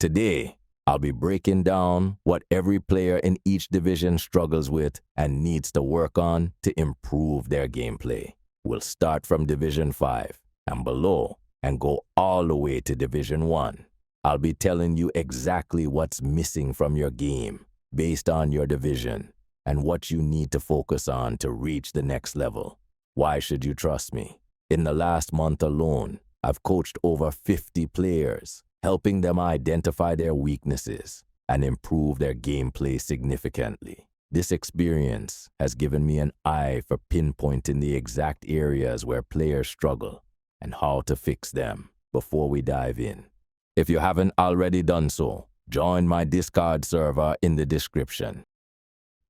Today, I'll be breaking down what every player in each division struggles with and needs to work on to improve their gameplay. We'll start from Division 5 and below and go all the way to Division 1. I'll be telling you exactly what's missing from your game based on your division and what you need to focus on to reach the next level. Why should you trust me? In the last month alone, I've coached over 50 players, helping them identify their weaknesses and improve their gameplay significantly. This experience has given me an eye for pinpointing the exact areas where players struggle and how to fix them before we dive in. If you haven't already done so, join my Discord server in the description.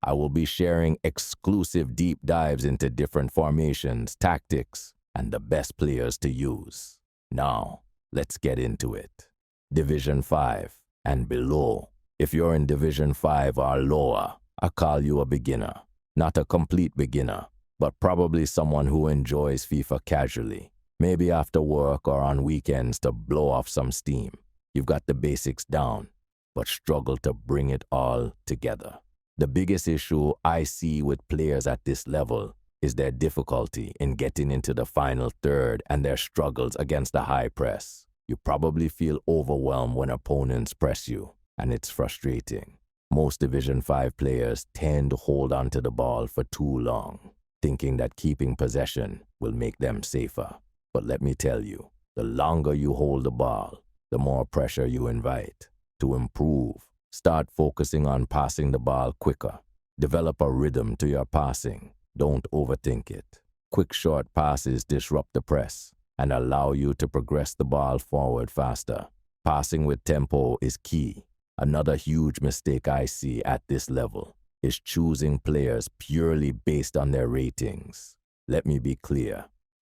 I will be sharing exclusive deep dives into different formations, tactics, and the best players to use. Now, let's get into it. Division 5 and below. If you're in Division 5 or lower, I call you a beginner. Not a complete beginner, but probably someone who enjoys FIFA casually. Maybe after work or on weekends to blow off some steam. You've got the basics down, but struggle to bring it all together. The biggest issue I see with players at this level is their difficulty in getting into the final third and their struggles against the high press. You probably feel overwhelmed when opponents press you, and it's frustrating. Most Division 5 players tend to hold onto the ball for too long, thinking that keeping possession will make them safer. But let me tell you, the longer you hold the ball, the more pressure you invite. To improve, start focusing on passing the ball quicker. Develop a rhythm to your passing. Don't overthink it. Quick short passes disrupt the press and allow you to progress the ball forward faster. Passing with tempo is key. Another huge mistake I see at this level is choosing players purely based on their ratings. Let me be clear.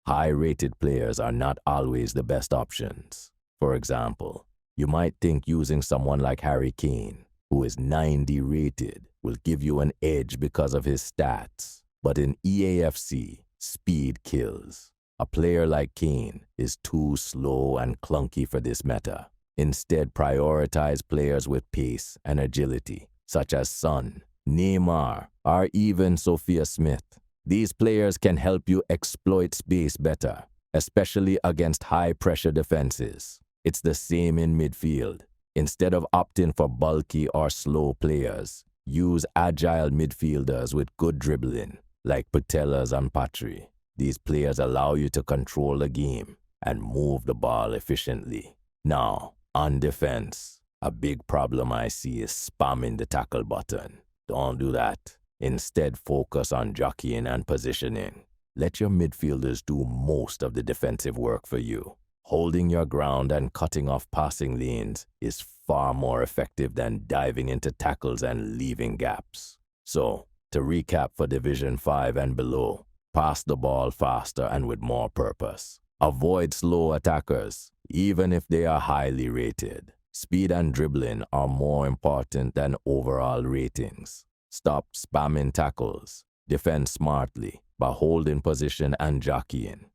High-rated players are not always the best options. For example, you might think using someone like Harry Kane, who is 90 rated, will give you an edge because of his stats. But in EAFC, speed kills. A player like Kane is too slow and clunky for this meta. Instead, prioritize players with pace and agility, such as Son, Neymar, or even Sophia Smith. These players can help you exploit space better, especially against high-pressure defenses. It's the same in midfield. Instead of opting for bulky or slow players, use agile midfielders with good dribbling, like Putellas and Patry. These players allow you to control the game and move the ball efficiently. Now, on defense, a big problem I see is spamming the tackle button. Don't do that. Instead, focus on jockeying and positioning. Let your midfielders do most of the defensive work for you. Holding your ground and cutting off passing lanes is far more effective than diving into tackles and leaving gaps. So, to recap for Division 5 and below, pass the ball faster and with more purpose. Avoid slow attackers, even if they are highly rated. Speed and dribbling are more important than overall ratings. Stop spamming tackles. Defend smartly by holding position and jockeying.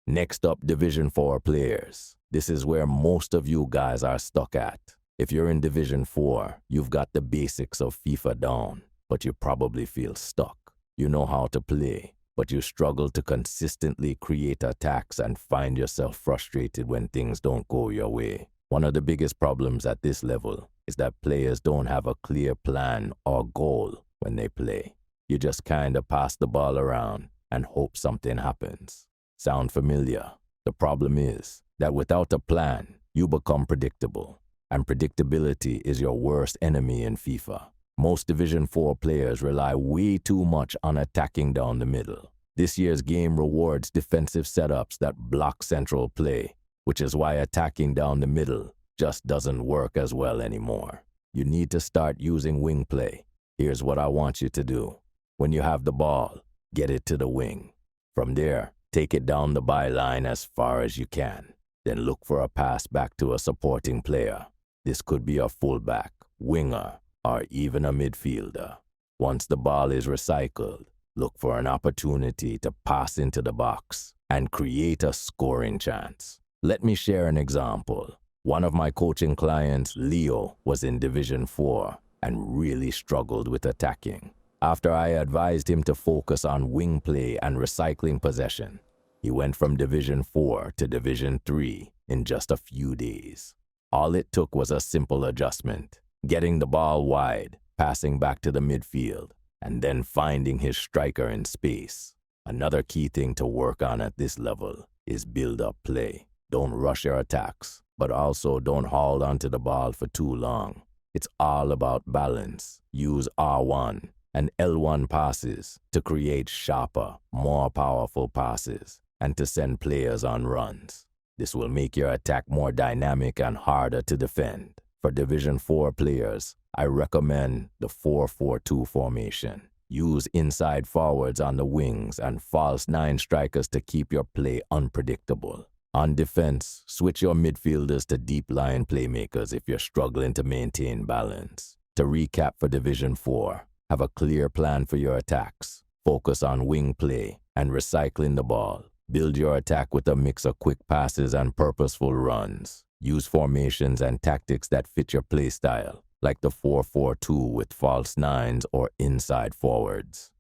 Next up, Division 4 players. This is where most of you guys are stuck at. If you're in Division 4, you've got the basics of FIFA down, but you probably feel stuck. You know how to play, but you struggle to consistently create attacks and find yourself frustrated when things don't go your way. One of the biggest problems at this level is that players don't have a clear plan or goal when they play. You just kind of pass the ball around and hope something happens. Sound familiar? The problem is that without a plan, you become predictable, and predictability is your worst enemy in FIFA. Most Division 4 players rely way too much on attacking down the middle. This year's game rewards defensive setups that block central play, which is why attacking down the middle just doesn't work as well anymore. You need to start using wing play. Here's what I want you to do. When you have the ball, get it to the wing. From there, take it down the byline as far as you can. Then look for a pass back to a supporting player. This could be a fullback, winger, or even a midfielder. Once the ball is recycled, look for an opportunity to pass into the box and create a scoring chance. Let me share an example. One of my coaching clients, Leo, was in Division 4 and really struggled with attacking. After I advised him to focus on wing play and recycling possession, he went from Division 4 to Division 3 in just a few days. All it took was a simple adjustment, getting the ball wide, passing back to the midfield, and then finding his striker in space. Another key thing to work on at this level is build-up play. Don't rush your attacks, but also don't hold onto the ball for too long. It's all about balance. Use R1 and L1 passes to create sharper, more powerful passes and to send players on runs. This will make your attack more dynamic and harder to defend. For Division 4 players, I recommend the 4-4-2 formation. Use inside forwards on the wings and false 9 strikers to keep your play unpredictable. On defense, switch your midfielders to deep line playmakers if you're struggling to maintain balance. To recap for Division 4, have a clear plan for your attacks. Focus on wing play and recycling the ball. Build your attack with a mix of quick passes and purposeful runs. Use formations and tactics that fit your play style, like the 4-4-2 with false 9s or inside forwards.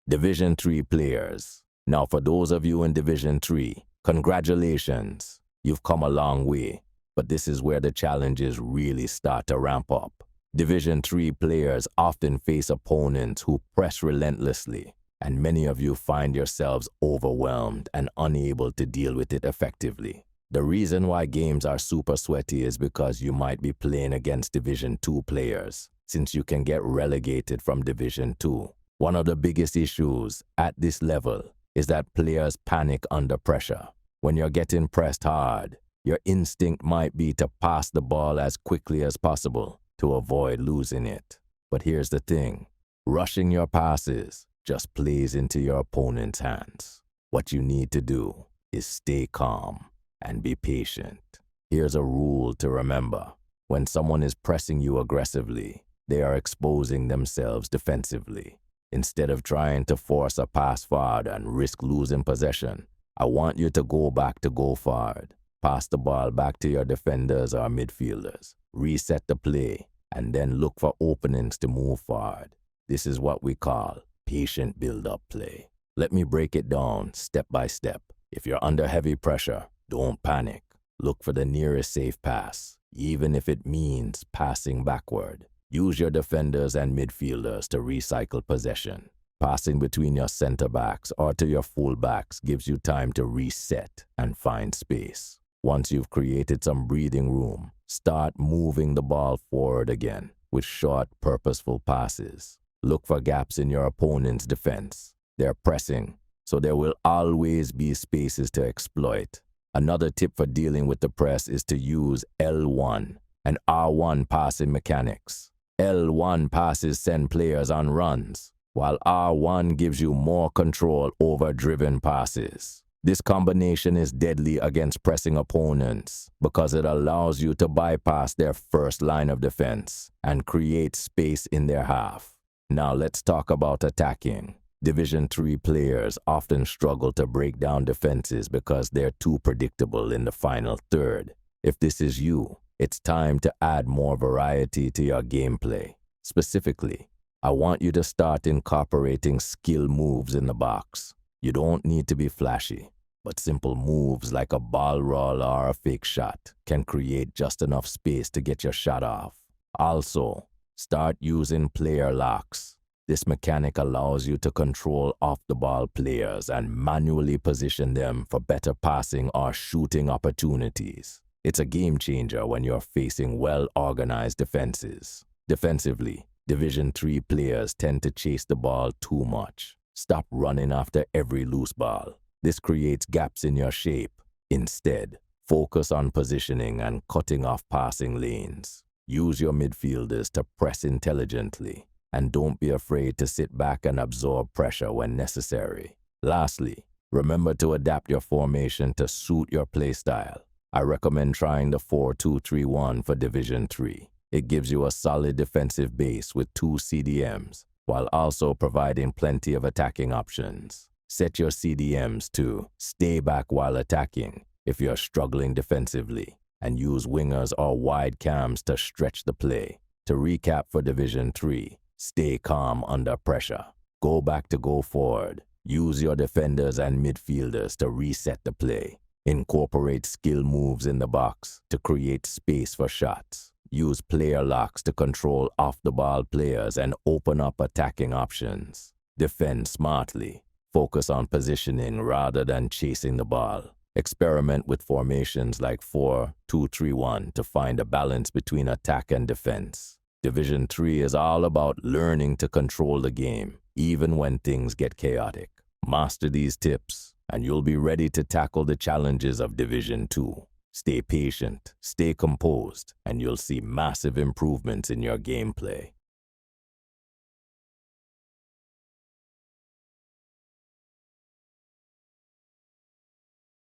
Division 3 players. Now for those of you in Division 3, congratulations. You've come a long way, but this is where the challenges really start to ramp up. Division 3 players often face opponents who press relentlessly, and many of you find yourselves overwhelmed and unable to deal with it effectively. The reason why games are super sweaty is because you might be playing against Division 2 players, since you can get relegated from Division 2. One of the biggest issues at this level is that players panic under pressure. When you're getting pressed hard, your instinct might be to pass the ball as quickly as possible to avoid losing it. But here's the thing, rushing your passes just plays into your opponent's hands. What you need to do is stay calm and be patient. Here's a rule to remember. When someone is pressing you aggressively, they are exposing themselves defensively. Instead of trying to force a pass forward and risk losing possession, I want you to go back to go forward. Pass the ball back to your defenders or midfielders. Reset the play, and then look for openings to move forward. This is what we call patient build-up play. Let me break it down step by step. If you're under heavy pressure, don't panic. Look for the nearest safe pass, even if it means passing backward. Use your defenders and midfielders to recycle possession. Passing between your center backs or to your full backs gives you time to reset and find space. Once you've created some breathing room, start moving the ball forward again with short, purposeful passes. Look for gaps in your opponent's defense. They're pressing, so there will always be spaces to exploit. Another tip for dealing with the press is to use L1 and R1 passing mechanics. L1 passes send players on runs, while R1 gives you more control over driven passes. This combination is deadly against pressing opponents because it allows you to bypass their first line of defense and create space in their half. Now let's talk about attacking. Division 3 players often struggle to break down defenses because they're too predictable in the final third. If this is you, it's time to add more variety to your gameplay. Specifically, I want you to start incorporating skill moves in the box. You don't need to be flashy, but simple moves like a ball roll or a fake shot can create just enough space to get your shot off. Also, start using player locks. This mechanic allows you to control off-the-ball players and manually position them for better passing or shooting opportunities. It's a game changer when you're facing well-organized defenses. Defensively, Division 3 players tend to chase the ball too much. Stop running after every loose ball. This creates gaps in your shape. Instead, focus on positioning and cutting off passing lanes. Use your midfielders to press intelligently, and don't be afraid to sit back and absorb pressure when necessary. Lastly, remember to adapt your formation to suit your play style. I recommend trying the 4-2-3-1 for Division 3. It gives you a solid defensive base with 2 CDMs, while also providing plenty of attacking options. Set your CDMs to stay back while attacking if you're struggling defensively, and use wingers or wide cams to stretch the play. To recap for Division 3, stay calm under pressure. Go back to go forward. Use your defenders and midfielders to reset the play. Incorporate skill moves in the box to create space for shots. Use player locks to control off-the-ball players and open up attacking options. Defend smartly. Focus on positioning rather than chasing the ball. Experiment with formations like 4-2-3-1 to find a balance between attack and defense. Division 3 is all about learning to control the game, even when things get chaotic. Master these tips, and you'll be ready to tackle the challenges of Division 2. Stay patient, stay composed, and you'll see massive improvements in your gameplay.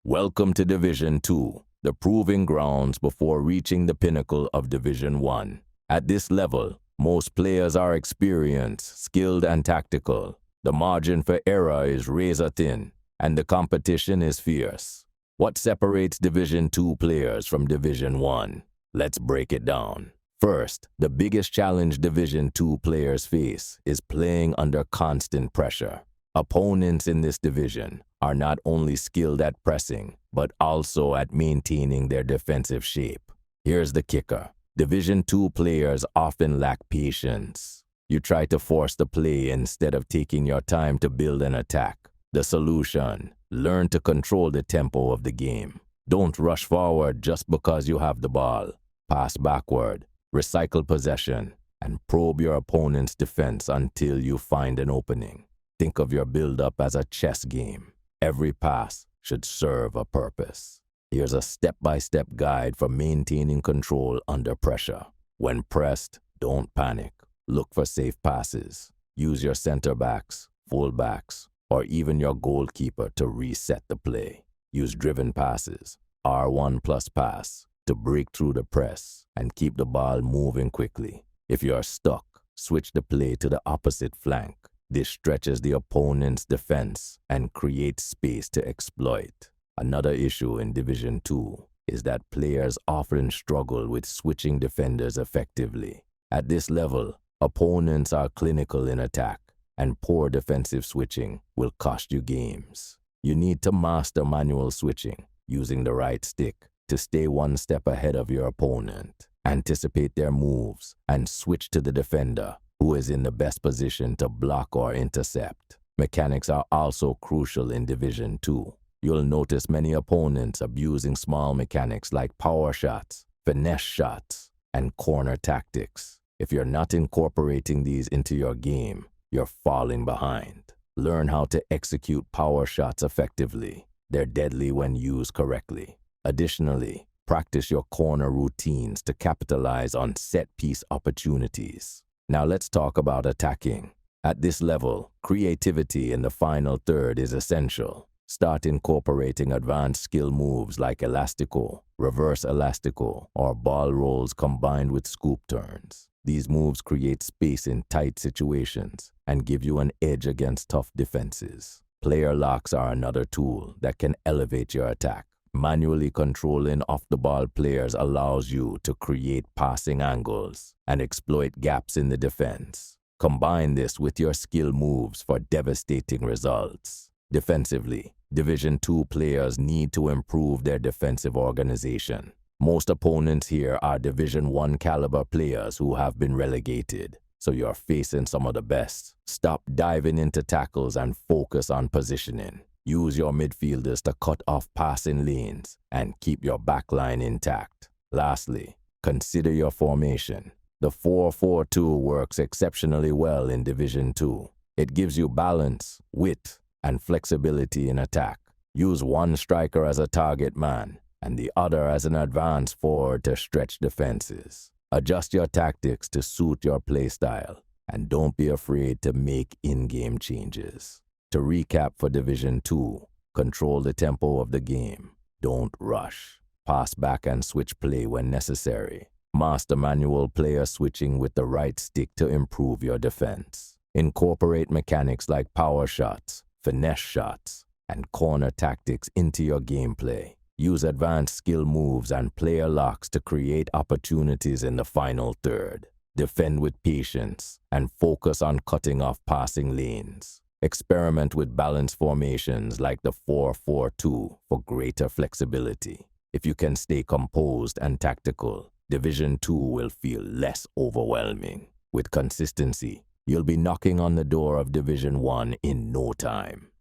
Welcome to Division 2, the proving grounds before reaching the pinnacle of Division 1. At this level, most players are experienced, skilled, and tactical. The margin for error is razor thin, and the competition is fierce. What separates Division 2 players from Division 1? Let's break it down. First, the biggest challenge Division 2 players face is playing under constant pressure. Opponents in this division are not only skilled at pressing, but also at maintaining their defensive shape. Here's the kicker. Division 2 players often lack patience. You try to force the play instead of taking your time to build an attack. The solution: learn to control the tempo of the game. Don't rush forward just because you have the ball. Pass backward, recycle possession, and probe your opponent's defense until you find an opening. Think of your build-up as a chess game. Every pass should serve a purpose. Here's a step-by-step guide for maintaining control under pressure. When pressed, don't panic. Look for safe passes. Use your center backs, full backs, or even your goalkeeper to reset the play. Use driven passes, R1 plus pass, to break through the press and keep the ball moving quickly. If you are stuck, switch the play to the opposite flank. This stretches the opponent's defense and creates space to exploit. Another issue in Division 2 is that players often struggle with switching defenders effectively. At this level, opponents are clinical in attack, and poor defensive switching will cost you games. You need to master manual switching, using the right stick to stay one step ahead of your opponent. Anticipate their moves and switch to the defender, who is in the best position to block or intercept. Mechanics are also crucial in Division 2. You'll notice many opponents abusing small mechanics like power shots, finesse shots, and corner tactics. If you're not incorporating these into your game, you're falling behind. Learn how to execute power shots effectively. They're deadly when used correctly. Additionally, practice your corner routines to capitalize on set-piece opportunities. Now let's talk about attacking. At this level, creativity in the final third is essential. Start incorporating advanced skill moves like elastico, reverse elastico, or ball rolls combined with scoop turns. These moves create space in tight situations and give you an edge against tough defenses. Player locks are another tool that can elevate your attack. Manually controlling off-the-ball players allows you to create passing angles and exploit gaps in the defense. Combine this with your skill moves for devastating results. Defensively, Division 2 players need to improve their defensive organization. Most opponents here are Division 1 caliber players who have been relegated, so you're facing some of the best. Stop diving into tackles and focus on positioning. Use your midfielders to cut off passing lanes and keep your backline intact. Lastly, consider your formation. The 4-4-2 works exceptionally well in Division 2. It gives you balance, width, and flexibility in attack. Use one striker as a target man and the other as an advanced forward to stretch defenses. Adjust your tactics to suit your play style, and don't be afraid to make in-game changes. To recap for Division 2, control the tempo of the game. Don't rush. Pass back and switch play when necessary. Master manual player switching with the right stick to improve your defense. Incorporate mechanics like power shots, finesse shots, and corner tactics into your gameplay. Use advanced skill moves and player locks to create opportunities in the final third. Defend with patience and focus on cutting off passing lanes. Experiment with balanced formations like the 4-4-2 for greater flexibility. If you can stay composed and tactical, Division 2 will feel less overwhelming. With consistency, you'll be knocking on the door of Division 1 in no time.